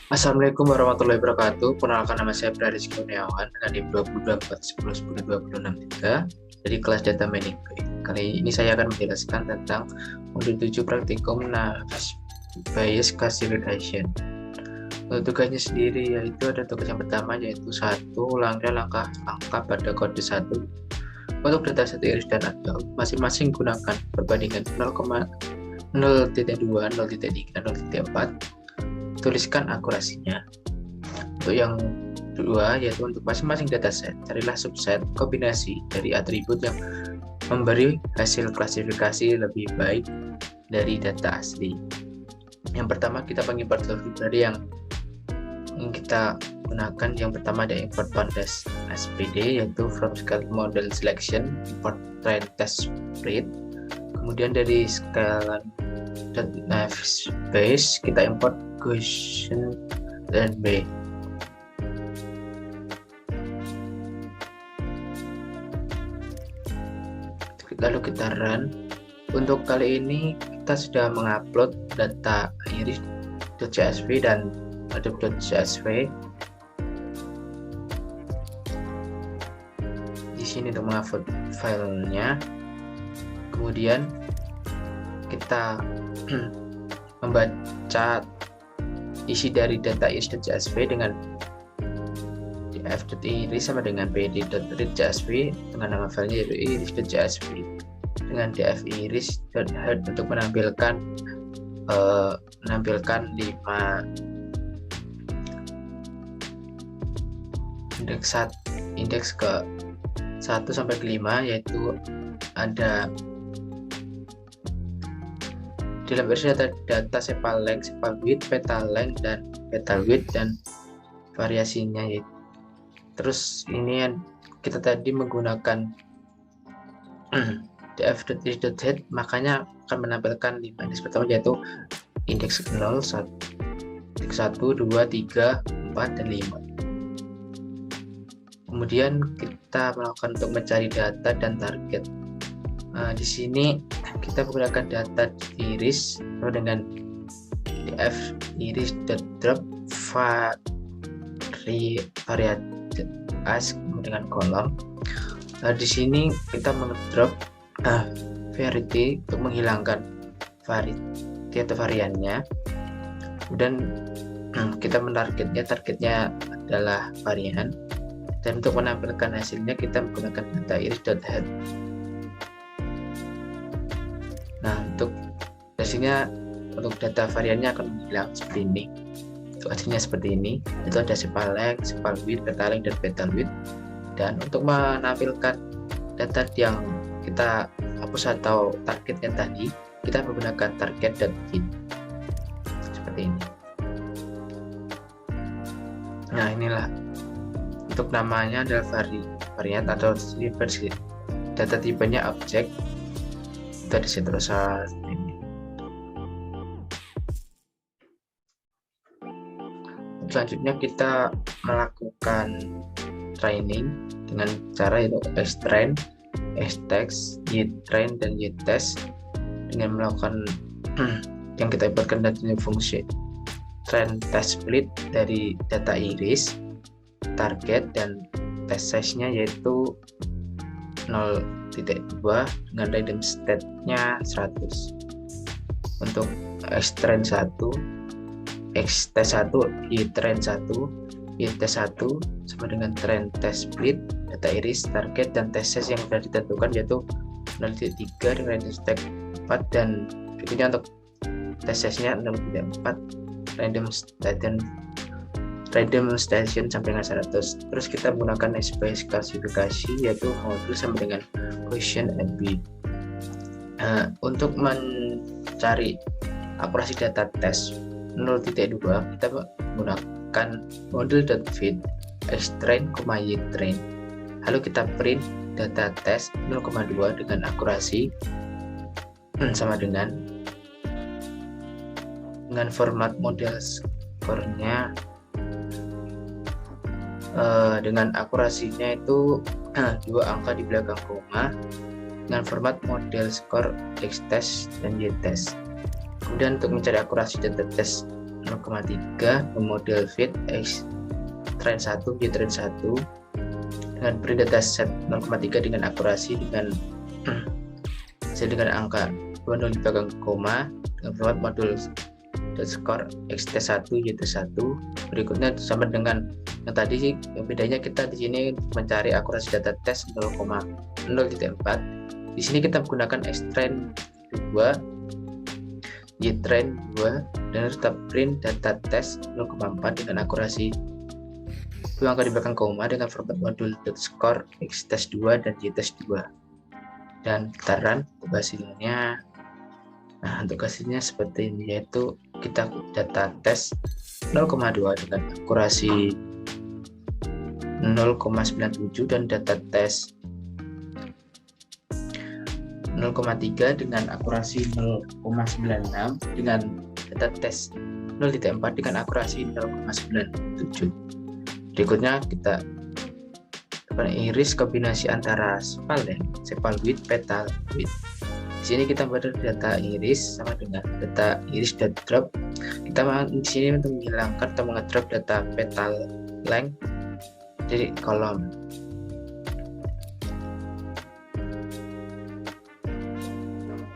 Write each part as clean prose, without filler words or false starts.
Assalamualaikum warahmatullahi wabarakatuh. Perkenalkan, nama saya Rizky Kurniawan dengan NIM 224110102063 dari kelas Data Management. Kali ini saya akan menjelaskan tentang modul 7 praktikum Naive Bayes Classification. Untuk tugasnya sendiri yaitu ada tugas yang pertama yaitu 1. Ulangi langkah-langkah pada kode 1 untuk data 1 iris dan adult. Masing-masing gunakan perbandingan 0,0.2, 0.3, 0.4. Tuliskan akurasinya. Untuk yang kedua yaitu untuk masing-masing dataset, carilah subset kombinasi dari atribut yang memberi hasil klasifikasi lebih baik dari data asli. Yang pertama kita mengimport library yang kita gunakan. Yang pertama ada import pandas SPD yaitu from scale model selection, import train test split. Kemudian dari scale Naive Bayes kita import Gaussian dan B. Lalu kita run. Untuk kali ini kita sudah mengupload data iris.csv dan adobe.csv. Di sini untuk mengupload filenya. Kemudian kita membaca isi dari data iris.csv dengan df.iris sama dengan pd.read.csv dengan nama filenya yaitu iris.csv dengan df.iris.head untuk menampilkan 5 indeks ke 1 sampai ke 5, yaitu ada dalam versi data sepal length, sepal width, petal length, dan petal width dan variasinya. Terus ini yang kita tadi menggunakan df.iris.head, makanya akan menampilkan 5 indeks pertama yaitu indeks 0, 1, 2, 3, 4, dan 5. Kemudian kita melakukan untuk mencari data dan target. Di sini kita menggunakan data iris dengan df iris.drop variated as dengan kolom. Di sini kita mengedrop variety untuk menghilangkan variety atau variannya. Dan kita targetnya adalah varian. Dan untuk menampilkan hasilnya kita menggunakan data iris.head. Nah, untuk hasilnya untuk data variannya akan menghilang seperti ini. Untuk hasilnya seperti ini, itu ada sepal length, sepal width, petal length, dan petal width. Dan untuk menampilkan data yang kita hapus atau targetnya tadi, kita menggunakan target.width seperti ini. Nah, inilah untuk namanya adalah varian atau versi. Data tipenya objek. Kita di terus ini. Selanjutnya kita melakukan training dengan cara yaitu xtrain, xtext, ytrain, dan ytest dengan melakukan yang kita importkan dari fungsi train test split dari data iris, target, dan test size-nya yaitu 0.2 dengan random state-nya 100. Untuk xtrain 1, xtest 1, ytrain 1, ytest 1 sama dengan train test split, data iris, target, dan test size yang sudah ditentukan yaitu 0.3 dengan random state 4, dan berikutnya untuk test size-nya 0.4 random station sampai dengan 100. Terus kita menggunakan Bayes klasifikasi yaitu modul sama dengan Gaussian and B. Untuk mencari akurasi data tes 0.2 kita menggunakan modul.fit xtrain, ytrain. Lalu kita print data tes 0,2 dengan akurasi sama dengan format model skornya dengan akurasinya itu 2 angka di belakang koma dengan format model skor xtest dan ytest. Kemudian untuk mencari akurasi data tes 0,3 model fit X train 1 Y train 1 dengan print dataset 0,3 dengan akurasi dengan angka 20 di belakang koma dengan format modul skor xt1 yt1. Berikutnya sama dengan yang tadi sih, yang bedanya kita di sini mencari akurasi data tes 0,0.4. Di sini kita menggunakan xtrain 2 ytrain 2 dan tetap print data tes 0,4 dengan akurasi 2 angka di belakang koma dengan format modul score xtest 2 dan ytest 2. Dan kita run untuk hasilnya. Nah, untuk hasilnya seperti ini, yaitu kita data tes 0,2 dengan akurasi 0,97 dan data tes 0,3 dengan akurasi 0,96 dengan data tes 0,4 dengan akurasi 0,97. Berikutnya kita iris kombinasi antara sepal width, petal width. Di sini kita membuat data iris sama dengan data iris drop. Kita di sini untuk menghilangkan atau mengedrop data petal length dari kolom.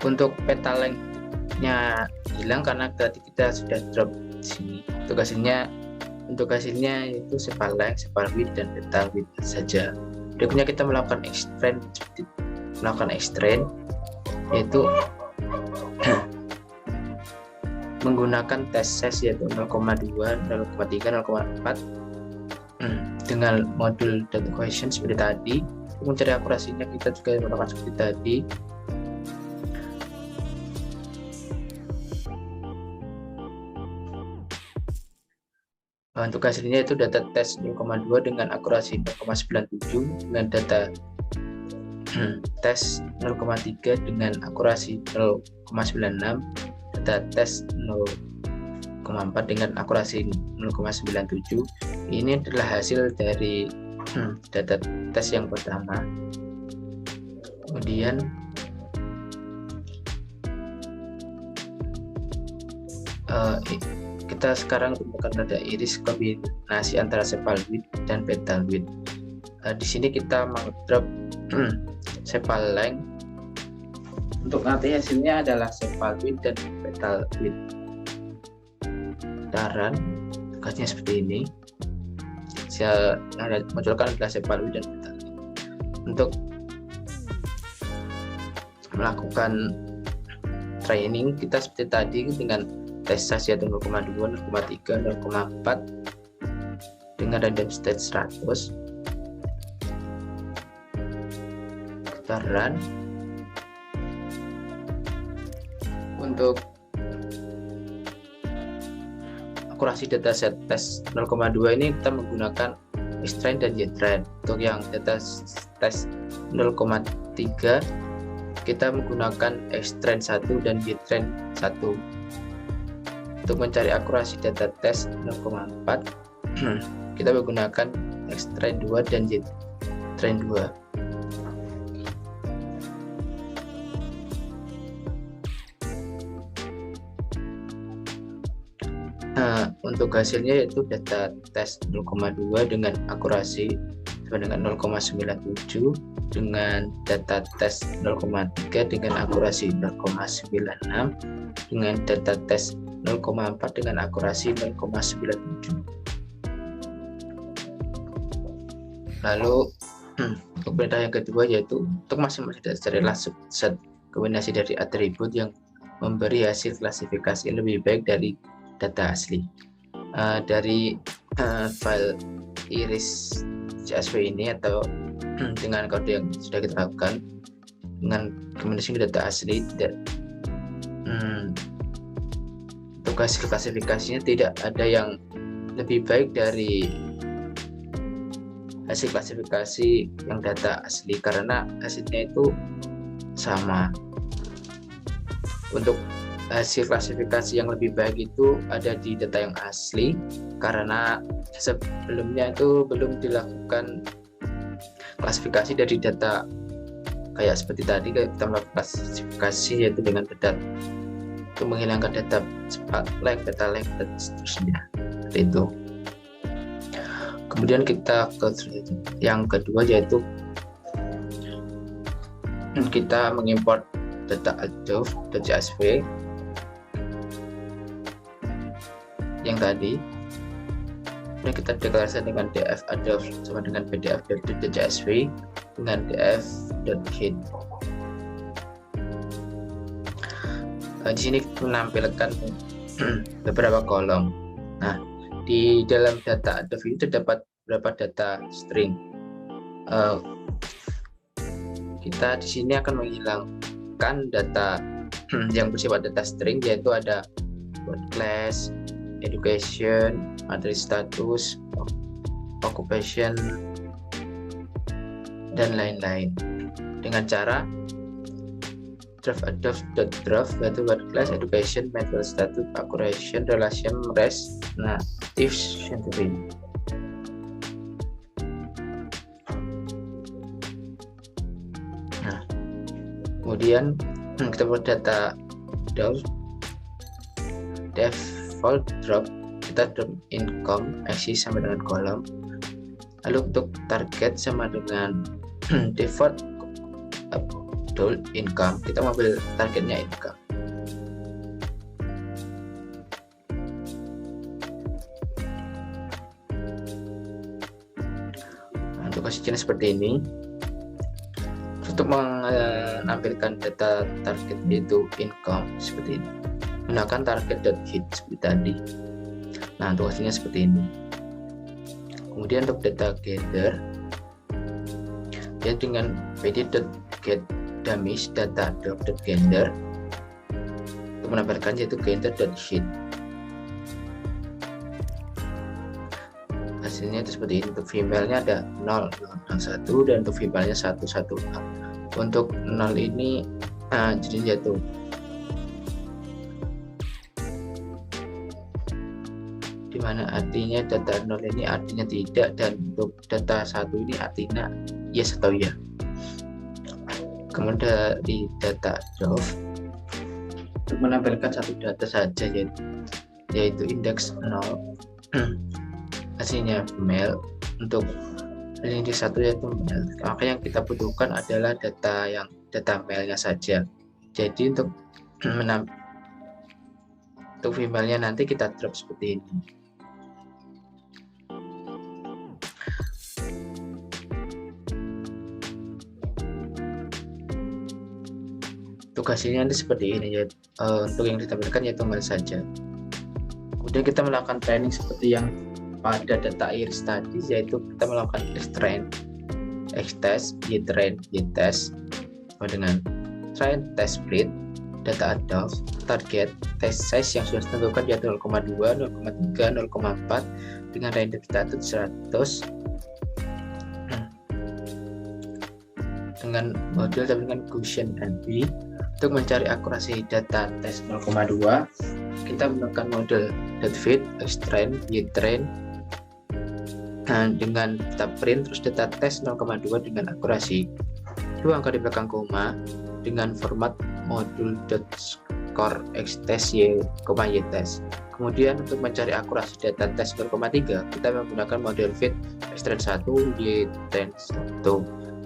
Untuk petal length-nya hilang karena tadi kita sudah drop di sini. Untuk hasilnya itu sepal length, sepal width dan petal width saja. Berikutnya kita melakukan extrain yaitu menggunakan test size yaitu 0,2, 0,3, 0,4 dengan modul data question seperti tadi. Untuk mencari akurasinya kita juga melakukan seperti tadi. Untuk hasilnya itu data tes 0,2 dengan akurasi 0,97 dengan data tes 0,3 dengan akurasi 0,96, data tes 0,4 dengan akurasi 0,97. Ini adalah hasil dari data tes yang pertama. Kemudian kita sekarang menggunakan data iris kombinasi antara sepal width dan petal width. Di sini kita mengedrop sepal length. Untuk nanti hasilnya adalah sepal width dan petal width. Daran tugasnya seperti ini. Yang munculkan adalah sepal width dan petal width. Untuk melakukan training kita seperti tadi dengan tes size yaitu 0,2, 0,3, 0,4 dengan random state 100. Kita run. Untuk akurasi dataset tes 0,2 ini kita menggunakan xtrain dan ytrain. Untuk yang data tes 0,3 kita menggunakan xtrain 1 dan ytrain 1. Untuk mencari akurasi data tes 0,4 kita menggunakan xtrain 2 dan ytrain 2. Nah, untuk hasilnya yaitu data tes 0,2 dengan akurasi sama dengan 0,97 dengan data tes 0,3 dengan akurasi 0,96 dengan data tes 0,4 dengan akurasi 0,97. Lalu untuk perintah yang kedua yaitu untuk masing-masing carilah subset kombinasi dari atribut yang memberi hasil klasifikasi lebih baik dari data asli. Dari file iris CSV ini atau dengan kode yang sudah kita lakukan dengan kombinasi data asli, untuk hasil klasifikasinya tidak ada yang lebih baik dari hasil klasifikasi yang data asli karena hasilnya itu sama. Untuk hasil klasifikasi yang lebih baik itu ada di data yang asli karena sebelumnya itu belum dilakukan klasifikasi dari data kayak seperti tadi kita melakukan klasifikasi yaitu dengan berdasarkan untuk menghilangkan data lag, dan seterusnya. Seperti itu. Kemudian kita ke yang kedua, yaitu kita mengimport data Adobe.csv yang tadi. Dan kita deklarasikan dengan df Adobe sama dengan pdf.csv dengan df.hit. Di sini menampilkan beberapa kolom. Nah, di dalam data Adobe itu terdapat beberapa data string. Kita di sini akan menghilangkan data yang bersifat data string, yaitu ada word class, education, materi status, occupation, dan lain-lain, dengan cara draft yaitu word class, education, materi status, occupation, relation, rest, native, centering. Nah, kemudian kita buat data default drop, kita drop income axis sama dengan kolom. Lalu untuk target sama dengan default income, kita mengambil targetnya income. Nah, untuk hasilnya seperti ini. Untuk menampilkan data target yaitu income seperti ini, gunakan target.hit seperti tadi. Nah, untuk hasilnya seperti ini. Kemudian untuk data gather, ya dengan pd.getDummies data.gather, untuk menampilkan yaitu gather.hit. Hasilnya itu seperti ini. Untuk female-nya ada 0, 1, dan untuk female-nya 1, 1. Untuk 0 ini jadi jatuh. Dimana artinya data 0 ini artinya tidak, dan untuk data 1 ini artinya yes atau ya. Kemudian di data Adobe untuk menampilkan satu data saja, yaitu indeks 0, hasilnya male. Untuk ini satu yaitu male, maka yang kita butuhkan adalah data male-nya saja. Jadi untuk female-nya nanti kita drop seperti ini. Untuk hasilnya nanti seperti ini ya. Untuk yang ditampilkan yaitu male saja. Kemudian kita melakukan training seperti yang pada data iris tadi, yaitu kita melakukan xtrain, xtest, ytrain, ytest dengan train test split, data Adobe, target, test size yang sudah ditentukan yaitu 0,2, 0,3, 0,4 dengan random status 100 dengan model dengan Gaussian NP. Untuk mencari akurasi data tes 0,2, kita menggunakan model .fit, xtrain, ytrain, dengan kita print terus data tes 0,2 dengan akurasi 2 angka di belakang koma dengan format modul.score xtest ytest. Kemudian untuk mencari akurasi data tes 0,3, kita menggunakan model fit, xtrain 1, ytrain 1,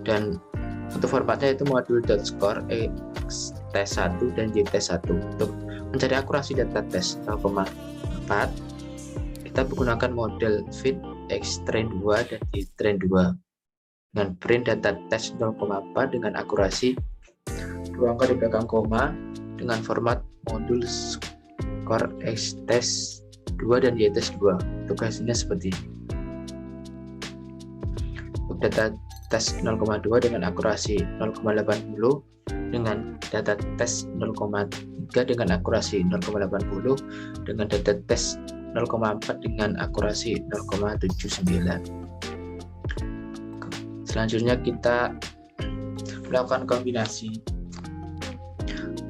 dan untuk formatnya itu modul.score xtest 1 dan ytest 1. Untuk mencari akurasi data tes 0,4, kita menggunakan model fit, xtrain 2 dan ytrain 2 dengan print data tes 0,4 dengan akurasi 2 angka di belakang koma dengan format modul score xtest 2 dan ytest 2. Untuk hasilnya seperti ini. Untuk data tes 0,2 dengan akurasi 0,80 dengan data tes 0,3 dengan akurasi 0,80 dengan data tes 0,4 dengan akurasi 0,79. Selanjutnya kita melakukan kombinasi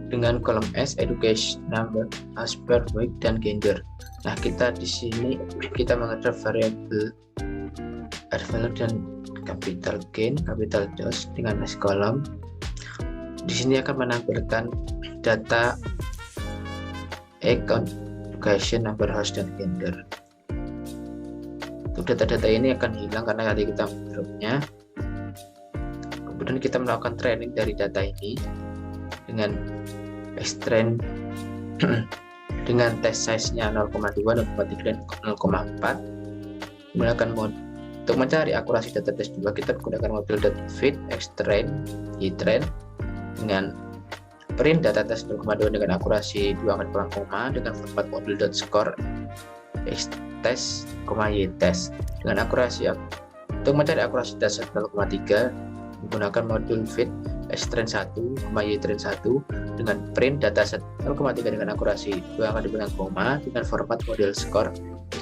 dengan kolom S, education, number, aspir, weight, dan gender. Nah, kita di sini kita mengatur variabel value dan capital gain, capital loss dengan S kolom. Di sini akan menampilkan data account, education, number house, dan gender. Untuk data-data ini akan hilang karena tadi kita mendropnya. Kemudian kita melakukan training dari data ini dengan extrain dengan test size-nya 0,2, 0,3, dan 0,4. Menggunakan mode untuk mencari akurasi data tes 2, kita menggunakan model .fit, extrain, ytrain dengan print data tes 0,2 dengan akurasi 2 angka kurang koma dengan format model .score xtest, ytest dengan akurasi. Untuk mencari akurasi data 0,3 menggunakan modul fit, extrain 1, ytrain 1 dengan print dataset 0,3 dengan akurasi 2 angka di belakang koma dengan format model score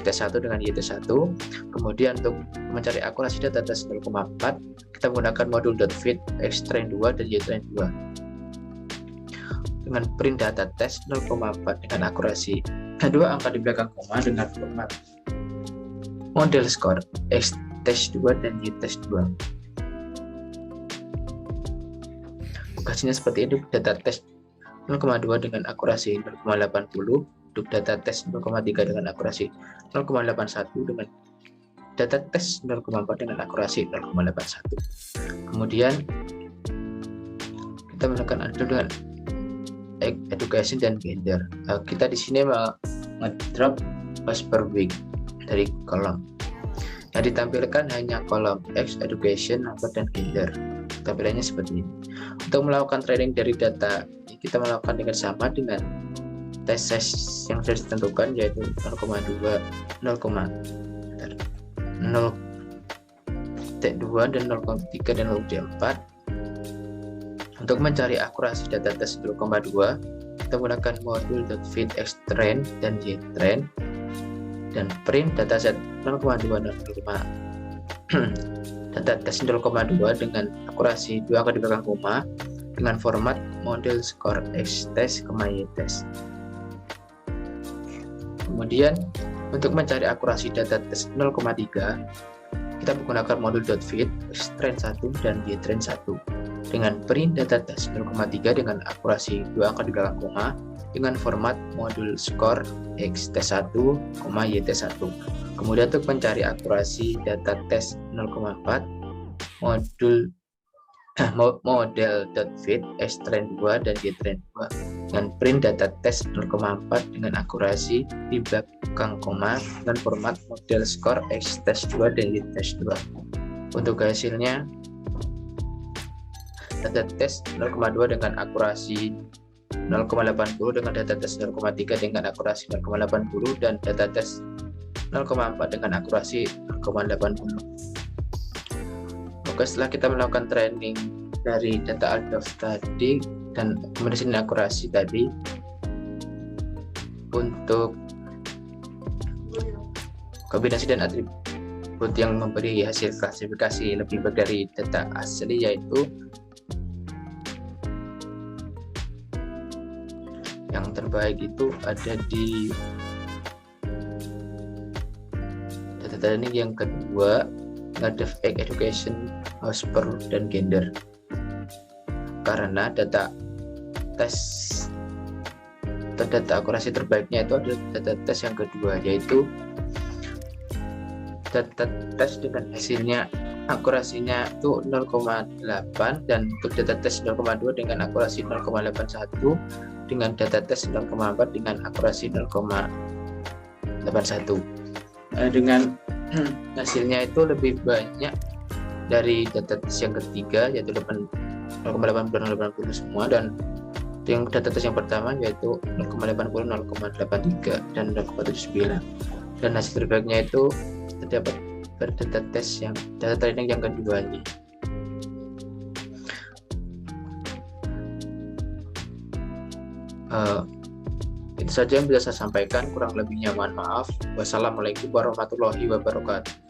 xtest 1 dengan ytest 1. Kemudian untuk mencari akurasi data tes 0,4 kita menggunakan modul .fit, extrain 2 dan ytrain 2 dengan print data tes 0,4 dengan akurasi 2 angka di belakang koma dengan format model score xtest 2 dan ytest 2. Tugasnya seperti itu. Data tes 0,2 dengan akurasi 0,80, untuk data tes 0,3 dengan akurasi 0,81, dengan data tes 0,4 dengan akurasi 0,81. Kemudian kita melakukan adjust dengan education dan gender. Kita di sini ngedrop pas per week dari kolom. Yang ditampilkan hanya kolom X, education, number, dan gender. Tampilannya seperti ini. Untuk melakukan training dari data, kita melakukan dengan sama dengan test size yang sudah ditentukan, yaitu 0,2, 0,2 dan 0,3 dan 0,4. Untuk mencari akurasi data tes 0,2, kita menggunakan modul .fit, extrain, dan ytrain dan print dataset 0,2 dan 0,5 data tes 0,2 dengan akurasi 2 angka di belakang koma dengan format model score xtest, ytest. Kemudian untuk mencari akurasi data tes 0,3 kita menggunakan modul .fit, extrain 1 dan ytrain 1 dengan print data tes 0,3 dengan akurasi 2 angka di belakang koma dengan format modul score xtest 1, ytest 1. Kemudian untuk mencari akurasi data tes 0,4 model .fit, extrain 2 dan ytrain 2 dengan print data tes 0,4 dengan akurasi di belakang koma dengan format model score xtest 2 dan ytest 2. Untuk hasilnya data tes 0,2 dengan akurasi 0,80 dengan data tes 0,3 dengan akurasi 0,80 dan data tes 0,4 dengan akurasi 0,80. Oke, setelah kita melakukan training dari data Aldov tadi dan kemudian akurasi tadi, untuk kombinasi dan atribut yang memberi hasil klasifikasi lebih baik dari data asli, yaitu yang terbaik itu ada di data training yang kedua, ada education, houseper, dan gender. Karena data tes atau data akurasi terbaiknya itu adalah data tes yang kedua, yaitu data tes dengan hasilnya akurasinya itu 0,8 dan untuk data tes 0,2 dengan akurasi 0,81 dengan data tes 0,4 dengan akurasi 0,81. Dengan hasilnya itu lebih banyak dari data tes yang ketiga, yaitu 0,80 semua, dan yang data tes yang pertama yaitu 0,80, 0,83 dan 0,79. Dan hasil terbaiknya itu terdapat pada data tes yang data training yang keduanya. Itu saja yang bisa saya sampaikan, kurang lebihnya mohon maaf. Wassalamualaikum warahmatullahi wabarakatuh.